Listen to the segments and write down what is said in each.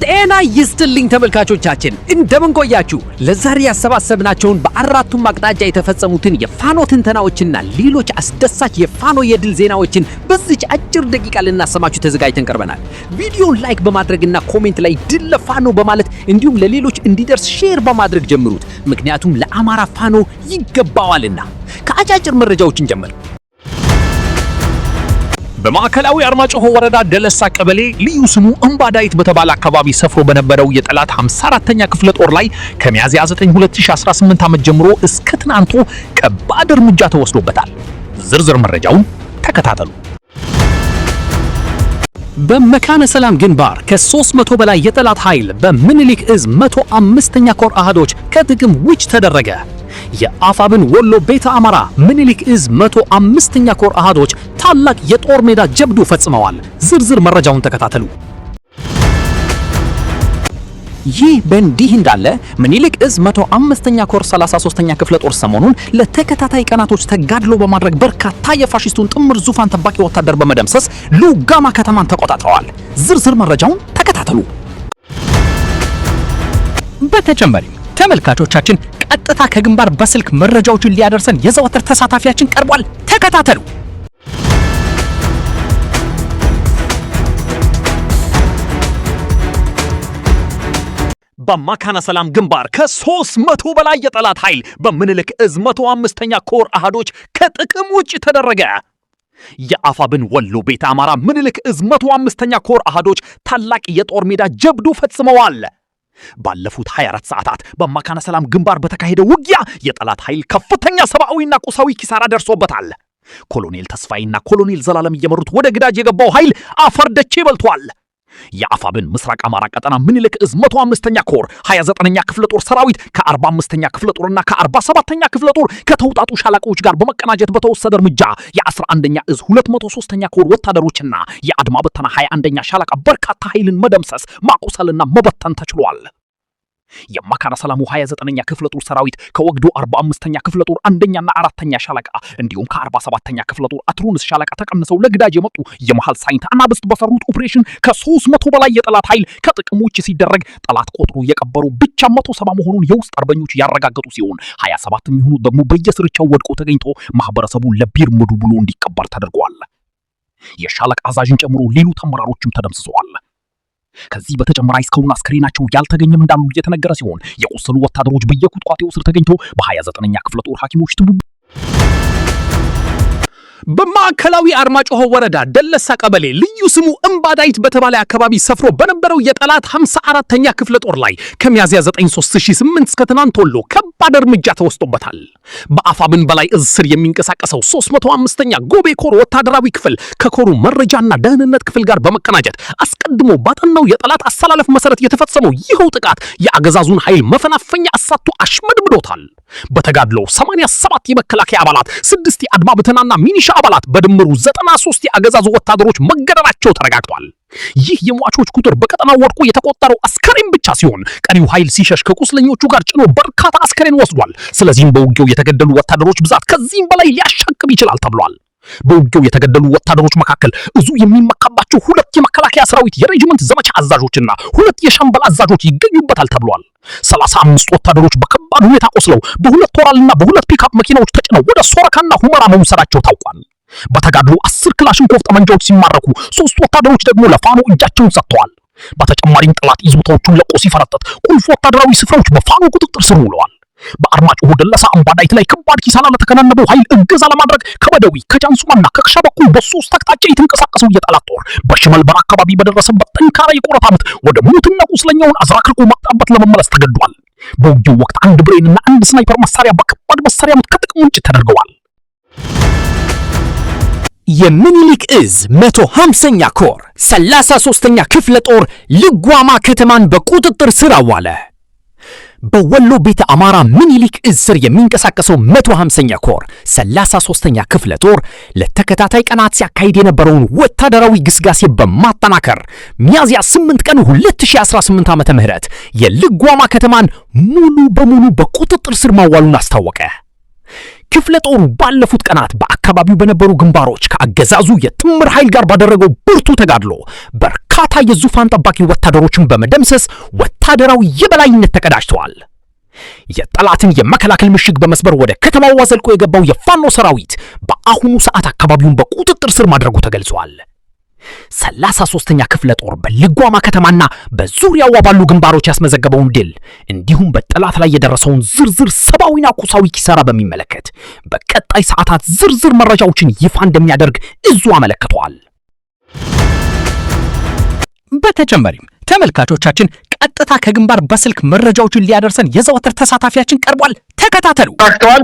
ጤና ይስጥልኝ ተመልካቾቻችን እንደምን ቆያችሁ? ለዛሬ ያሰባሰብናቸውን በአራቱም አቅጣጫ የተፈጸሙትን የፋኖ ትንተናዎችና ሌሎች አስደሳች የፋኖ የድል ዜናዎችን በዚች አጭር ደቂቃ ልናሰማችሁ ተዘጋጅተን ቀርበናል። ቪዲዮውን ላይክ በማድረግና ኮሜንት ላይ ድል ለፋኖ በማለት እንዲሁም ለሌሎች እንዲደርስ ሼር በማድረግ ጀምሩት። ምክንያቱም ለአማራ ፋኖ ይገባዋልና። ከአጫጭር መረጃዎችን ጀምር። በማዕከላዊ አርማጭሆ ወረዳ ደለሳ ቀበሌ ልዩ ስሙ እምባዳይት በተባለ አካባቢ ሰፍሮ በነበረው የጠላት 54ኛ ክፍለ ጦር ላይ ከሚያዝያ 9 2018 ዓመት ጀምሮ እስከ ትናንቱ ከባድ እርምጃ ተወስዶበታል። ዝርዝር መረጃውን ተከታተሉ። በመካነ ሰላም ግንባር ከ300 በላይ የጠላት ኃይል በምኒልክ እዝ 105ኛ ኮር አሃዶች ከጥቅም ውጭ ተደረገ። የአፋብን ወሎ ቤተ አማራ ምኒልክ እዝ 105ኛ ኮር አሃዶች ታላቅ የጦር ሜዳ ጀብዱ ፈጽመዋል። ዝርዝር መረጃውን ተከታተሉ። ይህ በእንዲህ እንዳለ ምኒልክ እዝ 105ኛ ኮር 33ኛ ክፍለ ጦር ሰሞኑን ለተከታታይ ቀናቶች ተጋድሎ በማድረግ በርካታ የፋሺስቱን ጥምር ዙፋን ጠባቂ ወታደር በመደምሰስ ሉጋማ ከተማን ተቆጣጥረዋል። ዝርዝር መረጃውን ተከታተሉ። በተጨማሪም ተመልካቾቻችን ቀጥታ ከግንባር በስልክ መረጃዎችን ሊያደርሰን የዘወትር ተሳታፊያችን ቀርቧል። ተከታተሉ። በመካነ ሰላም ግንባር ከ300 በላይ የጠላት ኃይል በምኒልክ እዝ 105ኛ ኮር አሃዶች ከጥቅም ውጭ ተደረገ። የአፋብን ወሎ ቤተ አማራ ምኒልክ እዝ 105ኛ ኮር አሃዶች ታላቅ የጦር ሜዳ ጀብዱ ፈጽመዋል። ባለፉት 24 ሰዓታት በመካነ ሰላም ግንባር በተካሄደው ውጊያ የጠላት ኃይል ከፍተኛ ሰብአዊና ቁሳዊ ኪሳራ ደርሶበታል። ኮሎኔል ተስፋይና ኮሎኔል ዘላለም እየመሩት ወደ ግዳጅ የገባው ኃይል አፈር ደቼ በልቷል። የአፋብን ምስራቅ አማራ ቀጠና ምኒልክ እዝ 105ኛ ኮር 29ኛ ክፍለ ጦር ሰራዊት ከ45ኛ ክፍለ ጦርና ከ47ኛ ክፍለ ጦር ከተውጣጡ ሻለቃዎች ጋር በመቀናጀት በተወሰደ እርምጃ የ11ኛ እዝ 203ኛ ኮር ወታደሮችና የአድማ በተና 21ኛ ሻለቃ በርካታ ኃይልን መደምሰስ ማቁሰልና መበተን ተችሏል። የመካነ ሰላሙ 29ኛ ክፍለ ጦር ሰራዊት ከወግዶ 45ኛ ክፍለ ጦር አንደኛና አራተኛ ሻለቃ እንዲሁም ከ47ኛ ክፍለ ጦር አትሮንስ ሻለቃ ተቀንሰው ለግዳጅ የመጡ የመሃል ሳይንት አናብስት በሰሩት ኦፕሬሽን ከ300 በላይ የጠላት ኃይል ከጥቅም ውጭ ሲደረግ ጠላት ቆጥሮ የቀበሩ ብቻ 170 መሆኑን የውስጥ አርበኞች ያረጋገጡ ሲሆን 27 የሚሆኑ ደግሞ በየስርቻው ወድቆ ተገኝቶ ማህበረሰቡ ለቢር ሙዱ ብሎ እንዲቀበር ተደርጓል። የሻለቃ አዛዥን ጨምሮ ሌሎች አመራሮችም ተደምስሰዋል። ከዚህ በተጨማሪ እስካሁን አስክሬናቸው ያልተገኘም እንዳሉ እየተነገረ ሲሆን የቆሰሉ ወታደሮች በየቁጥቋጤው ስር ተገኝተው በ29ኛ ክፍለ ጦር ሐኪሞች ትብብር በማዕከላዊ አርማጭሆ ወረዳ ደለሳ ቀበሌ ልዩ ስሙ እምባዳይት በተባለ አካባቢ ሰፍሮ በነበረው የጠላት 54ኛ ክፍለ ጦር ላይ ከሚያዝያ 9 3008 እስከ ትናንት ወሎ ከባድ እርምጃ ተወስዶበታል። በአፋብን በላይ እዝ ስር የሚንቀሳቀሰው 305ኛ ጎቤ ኮር ወታደራዊ ክፍል ከኮሩ መረጃና ደህንነት ክፍል ጋር በመቀናጀት አስቀድሞ ባጠናው የጠላት አሰላለፍ መሰረት የተፈጸመው ይኸው ጥቃት የአገዛዙን ኃይል መፈናፈኛ አሳቶ አሽመድምዶታል። በተጋድሎ 87 የመከላከያ አባላት፣ 6 የአድማ ብተናና ሚኒሻ አባላት በድምሩ 93 የአገዛዙ ወታደሮች መገደላቸው ተረጋግጧል። ይህ የሟቾች ቁጥር በቀጠናው ወድቆ የተቆጠረው አስከሬን ብቻ ሲሆን ቀሪው ኃይል ሲሸሽ ከቁስለኞቹ ጋር ጭኖ በርካታ አስከሬን ወስዷል። ስለዚህም በውጊያው የተገደሉ ወታደሮች ብዛት ከዚህም በላይ ሊያሻቅብ ይችላል ተብሏል። በውጊያው የተገደሉ ወታደሮች መካከል እዙ የሚመካባቸው 2 የመከላከያ ሰራዊት የሬጅመንት ዘመቻ አዛዦችና 2 የሻምበል አዛዦች ይገኙበታል ተብሏል። 35 ወታደሮች በከባድ ሁኔታ ቆስለው በ2 ቶራልና በ2 ፒክአፕ መኪናዎች ተጭነው ወደ ሶረካና ሁመራ መውሰዳቸው ታውቋል። በተጋድሎ 10 ክላሽንኮቭ ጠመንጃዎች ሲማረኩ 3 ወታደሮች ደግሞ ለፋኖ እጃቸውን ሰጥተዋል። በተጨማሪም ጠላት ይዞታዎቹን ለቆ ሲፈረጥጥ ቁልፍ ወታደራዊ ስፍራዎች በፋኖ ቁጥጥር ስር ውለዋል። በአርማጭሆ ደለሳ እምባዳይት ላይ ከባድ ኪሳራ ለተከናነበው ኃይል እገዛ ለማድረግ ከበደዊ ከጃንሱማና ከክሻ በኩል በ3 አቅጣጫ የተንቀሳቀሰው የጠላት ጦር በሽመልበር አካባቢ በደረሰበት ጠንካራ የቆረጣ ምት ወደ ሙትና ቁስለኛውን አዝራክርቆ መጣበት ለመመለስ ተገዷል። በውጊያው ወቅት 1 ብሬንና 1 ስናይፐር መሳሪያ በከባድ መሳሪያ ምት ከጥቅም ውጭ ተደርገዋል። የምኒልክ እዝ 150ኛ ኮር 33ኛ ክፍለ ጦር ልጓማ ከተማን በቁጥጥር ስር አዋለ። በወሎ ቤተ አማራ ምኒልክ እዝ ስር የሚንቀሳቀሰው 150ኛ ኮር 33ኛ ክፍለ ጦር ለተከታታይ ቀናት ሲያካሂድ የነበረውን ወታደራዊ ግስጋሴ በማጠናከር ሚያዝያ 8 ቀን 2018 ዓመተ ምህረት የልጓማ ከተማን ሙሉ በሙሉ በቁጥጥር ስር ማዋሉን አስታወቀ። ክፍለ ጦሩ ባለፉት ቀናት በአካባቢው በነበሩ ግንባሮች ከአገዛዙ የጥምር ኃይል ጋር ባደረገው ብርቱ ተጋድሎ በርካታ የዙፋን ጠባቂ ወታደሮችን በመደምሰስ ወታደራዊ የበላይነት ተቀዳጅተዋል። የጠላትን የመከላከል ምሽግ በመስበር ወደ ከተማው ዘልቆ የገባው የፋኖ ሰራዊት በአሁኑ ሰዓት አካባቢውን በቁጥጥር ስር ማድረጉ ተገልጿል። 33ኛ ክፍለ ጦር በልጓማ ከተማና በዙሪያዋ ባሉ ግንባሮች ያስመዘገበውን ድል እንዲሁም በጠላት ላይ የደረሰውን ዝርዝር ሰብአዊና ቁሳዊ ኪሳራ በሚመለከት በቀጣይ ሰዓታት ዝርዝር መረጃዎችን ይፋ እንደሚያደርግ እዙ አመለክቷል። በተጨማሪም ተመልካቾቻችን ቀጥታ ከግንባር በስልክ መረጃዎችን ሊያደርሰን የዘወትር ተሳታፊያችን ቀርቧል። ተከታተሉ።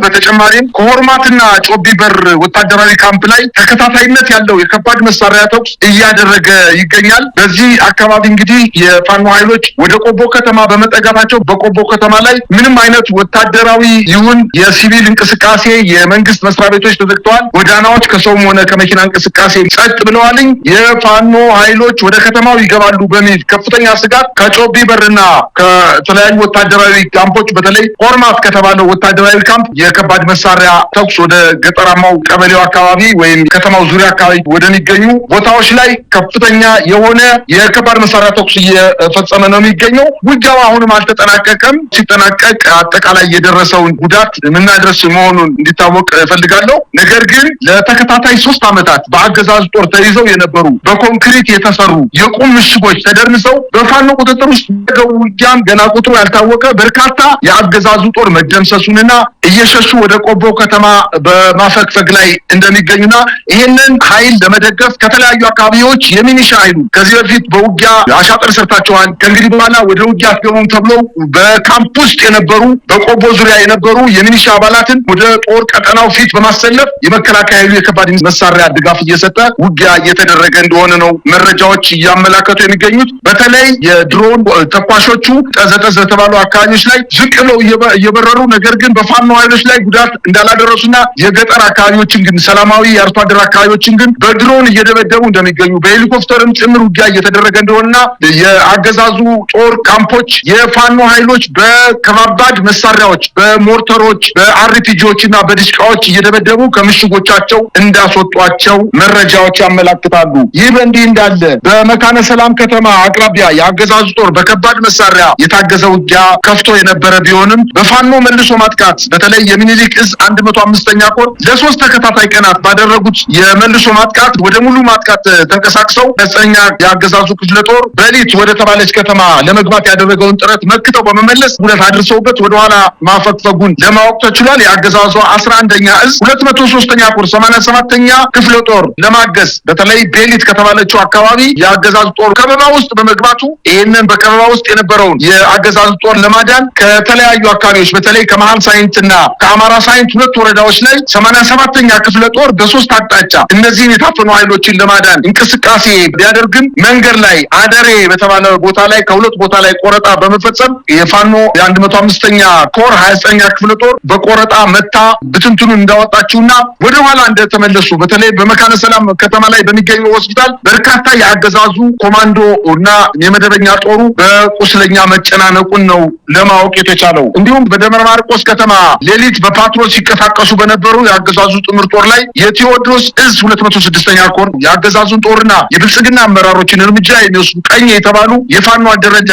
በተጨማሪም ኮርማትና ጮቢ በር ወታደራዊ ካምፕ ላይ ተከታታይነት ያለው የከባድ መሳሪያ ተኩስ እያደረገ ይገኛል። በዚህ አካባቢ እንግዲህ የፋኖ ኃይሎች ወደ ቆቦ ከተማ በመጠጋታቸው በቆቦ ከተማ ላይ ምንም አይነት ወታደራዊ ይሁን የሲቪል እንቅስቃሴ የመንግስት መስሪያ ቤቶች ተዘግተዋል። ጎዳናዎች ከሰውም ሆነ ከመኪና እንቅስቃሴ ጸጥ ብለዋልኝ። የፋኖ ኃይሎች ወደ ከተማው ይገባሉ በሚል ከፍተኛ ስጋት ከጮቢ በርና ከተለያዩ ወታደራዊ ካምፖች በተለይ ኮርማት ከተባለው ወታደራዊ ካምፕ የከባድ መሳሪያ ተኩስ ወደ ገጠራማው ቀበሌው አካባቢ ወይም ከተማው ዙሪያ አካባቢ ወደሚገኙ ቦታዎች ላይ ከፍተኛ የሆነ የከባድ መሳሪያ ተኩስ እየፈጸመ ነው የሚገኘው። ውጊያው አሁንም አልተጠናቀቀም። ሲጠናቀቅ አጠቃላይ የደረሰውን ጉዳት የምናደርስ መሆኑን እንዲታወቅ እፈልጋለሁ። ነገር ግን ለተከታታይ 3 ዓመታት በአገዛዙ ጦር ተይዘው የነበሩ በኮንክሪት የተሰሩ የቁም ምሽጎች ተደርምሰው በፋኖ ቁጥጥር ውስጥ ውጊያም ገና ቁጥሩ ያልታወቀ በርካታ የአገዛዙ ጦር መደምሰሱንና እየሸሹ ወደ ቆቦ ከተማ በማፈግፈግ ላይ እንደሚገኙና ይሄንን ኃይል ለመደገፍ ከተለያዩ አካባቢዎች የሚኒሻ ኃይሉ ከዚህ በፊት በውጊያ አሻጥር ሰርታቸዋል፣ ከእንግዲህ በኋላ ወደ ውጊያ አትገቡም ተብሎ በካምፕ ውስጥ የነበሩ በቆቦ ዙሪያ የነበሩ የሚኒሻ አባላትን ወደ ጦር ቀጠናው ፊት በማሰለፍ የመከላከያ ኃይሉ የከባድ መሳሪያ ድጋፍ እየሰጠ ውጊያ እየተደረገ እንደሆነ ነው መረጃዎች እያመላከቱ የሚገኙት። በተለይ የድሮን ተኳሾቹ ጠዘጠዘ የተባሉ አካባቢዎች ላይ ዝቅ ብለው እየበረሩ ነገር ግን በፋኖ ኃይሎች ላይ ጉዳት እንዳላደረሱና የገጠር አካባቢዎችን ግን ሰላማዊ የአርሶ አደር አካባቢዎችን ግን በድሮን እየደበደቡ እንደሚገኙ በሄሊኮፕተርም ጭምር ውጊያ እየተደረገ እንደሆነና የአገዛዙ ጦር ካምፖች የፋኖ ኃይሎች በከባድ መሳሪያዎች በሞርተሮች በአርፒጂዎችና በዲሽቃዎች እየደበደቡ ከምሽጎቻቸው እንዳስወጧቸው መረጃዎች ያመላክታሉ። ይህ በእንዲህ እንዳለ በመካነ ሰላም ከተማ አቅራቢያ የአገዛዙ ጦር በከባድ መሳሪያ የታገዘ ውጊያ ከፍቶ የነበረ ቢሆንም በፋኖ መልሶ ማጥቃት በተለይ የሚኒሊክ እዝ 105ኛ ኮር ለ3 ተከታታይ ቀናት ባደረጉት የመልሶ ማጥቃት ወደ ሙሉ ማጥቃት ተንቀሳቅሰው ነፃኛ የአገዛዙ ክፍለ ጦር በሊት ወደ ተባለች ከተማ ለመግባት ያደረገውን ጥረት መክተው በመመለስ ጉዳት አድርሰውበት ወደ ኋላ ማፈግፈጉን ለማወቅ ተችሏል። የአገዛዙ 11ኛ እዝ 203ኛ ኮር 87ኛ ክፍለ ጦር ለማገዝ በተለይ በሊት ከተባለችው አካባቢ የአገዛዙ ጦር ከበባ ውስጥ በመግባቱ ይሄንን በከበባ ውስጥ የነበረውን የአገዛዙ ጦር ለማዳን ከተለያዩ አካባቢዎች በተለይ ከመሃል ሳይንትና ከአማራ ሳይንት 2 ወረዳዎች ላይ 87ኛ ክፍለ ጦር በ3 አቅጣጫ እነዚህን የታፈኑ ኃይሎችን ለማዳን እንቅስቃሴ ቢያደርግም መንገድ ላይ አደሬ በተባለ ቦታ ላይ ከ2 ቦታ ላይ ቆረጣ በመፈጸም የፋኖ የ105ኛ ኮር 29ኛ ክፍለ ጦር በቆረጣ መታ ብትንቱን እንዳወጣችውና ወደ ኋላ እንደተመለሱ በተለይ በመካነ ሰላም ከተማ ላይ በሚገኘው ሆስፒታል በርካታ የአገዛዙ ኮማንዶ እና የመደበኛ ጦሩ በቁስለኛ መጨናነቁን ነው ለማወቅ የተቻለው። እንዲሁም በደብረ ማርቆስ ከተማ ሌሊት በፓትሮል ሲንቀሳቀሱ በነበሩ የአገዛዙ ጥምር ጦር ላይ የቴዎድሮስ እዝ 206ኛ ኮር የአገዛዙን ጦርና የብልጽግና አመራሮችን እርምጃ የሚወስዱ ቀኝ የተባሉ የፋኖ አደረጃ